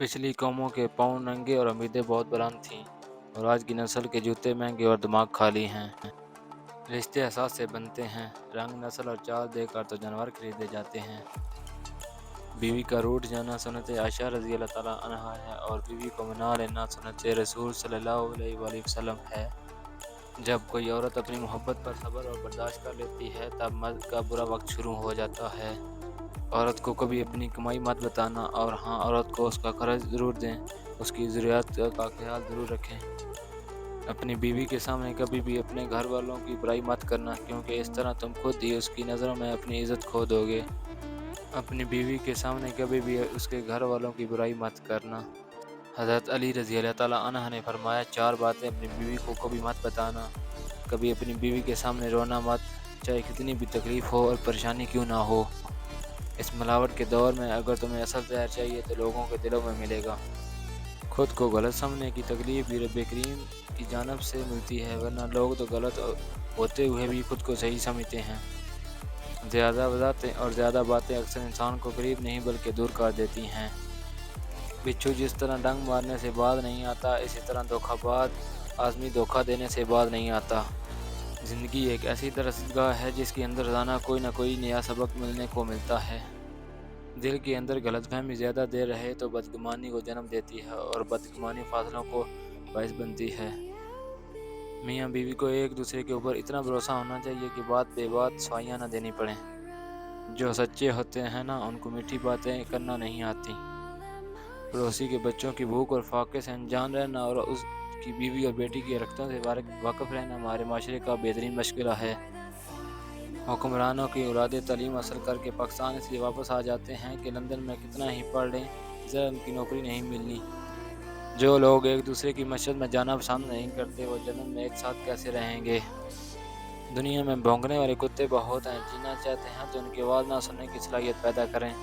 पिछली कौमों के पाँव नंगे और उम्मीदें बहुत बुलंद थीं, और आज की नस्ल के जूते महंगे और दिमाग खाली हैं। रिश्ते एहसास से बनते हैं, रंग, नस्ल और चाल देखकर तो जानवर खरीदे जाते हैं। बीवी का रूठ जाना सुन्नत आयशा रज़ी अल्लाह ताला अन्हा है, और बीवी को मना लेना सुन्नत रसूल सल्लल्लाहु अलैहि वसल्लम है। जब कोई औरत अपनी मोहब्बत पर सब्र और बर्दाश्त कर लेती है, तब मर्द का बुरा वक्त शुरू हो जाता है। औरत को कभी अपनी कमाई मत बताना, और हाँ, औरत को उसका खर्च ज़रूर दें, उसकी ज़रूरियात का ख्याल ज़रूर रखें। अपनी बीवी के सामने कभी भी अपने घर वालों की बुराई मत करना, क्योंकि इस तरह तुम खुद ही उसकी नज़रों में अपनी इज़्ज़त खो दोगे। अपनी बीवी के सामने कभी भी उसके घर वालों की बुराई मत करना। हज़रत अली रज़ी अल्लाह ताला अन्हा ने फरमाया, 4 बातें अपनी बीवी को कभी मत बताना। कभी अपनी बीवी के सामने रोना मत, चाहे कितनी भी तकलीफ़ हो और परेशानी क्यों ना हो। इस मिलावट के दौर में अगर तुम्हें असल ज़हर चाहिए तो लोगों के दिलों में मिलेगा। खुद को गलत समझने की तकलीफ भी रब करीम की जानिब से मिलती है, वरना लोग तो गलत होते हुए भी खुद को सही समझते हैं। ज़्यादा वज़ाहतें और ज़्यादा बातें अक्सर इंसान को करीब नहीं बल्कि दूर कर देती हैं। बिच्छू जिस तरह डंक मारने से बाज नहीं आता, इसी तरह धोखाबाज आदमी धोखा देने से बाज नहीं आता। ज़िंदगी एक ऐसी दरसगाह है जिसके अंदर रोज़ाना कोई ना कोई नया सबक मिलने को मिलता है। दिल के अंदर गलतफहमी ज़्यादा देर रहे तो बदगुमानी को जन्म देती है, और बदगुमानी फासलों को बायस बनती है। मियाँ बीवी को एक दूसरे के ऊपर इतना भरोसा होना चाहिए कि बात बे बात सफाइयाँ न देनी पड़ें। जो सच्चे होते हैं ना, उनको मीठी बातें करना नहीं आती। पड़ोसी के बच्चों की भूख और फाके से अनजान रहना, और उसकी बीवी और बेटी की हरकतों से वाकिफ़ रहना हमारे माशरे का बेहतरीन मशग़ला है। हुक्मरानों की औलादें तालीम हासिल करके पाकिस्तान इसलिए वापस आ जाते हैं कि लंदन में कितना ही पढ़ लें, ज़रा उनकी नौकरी नहीं मिलनी। जो लोग एक दूसरे की मस्जिद में जाना पसंद नहीं करते, वो जन्नत में एक साथ कैसे रहेंगे। दुनिया में भौंकने वाले कुत्ते बहुत हैं, जीना चाहते हैं तो उनकी आवाज़ ना सुनने की सलाहियत पैदा करें।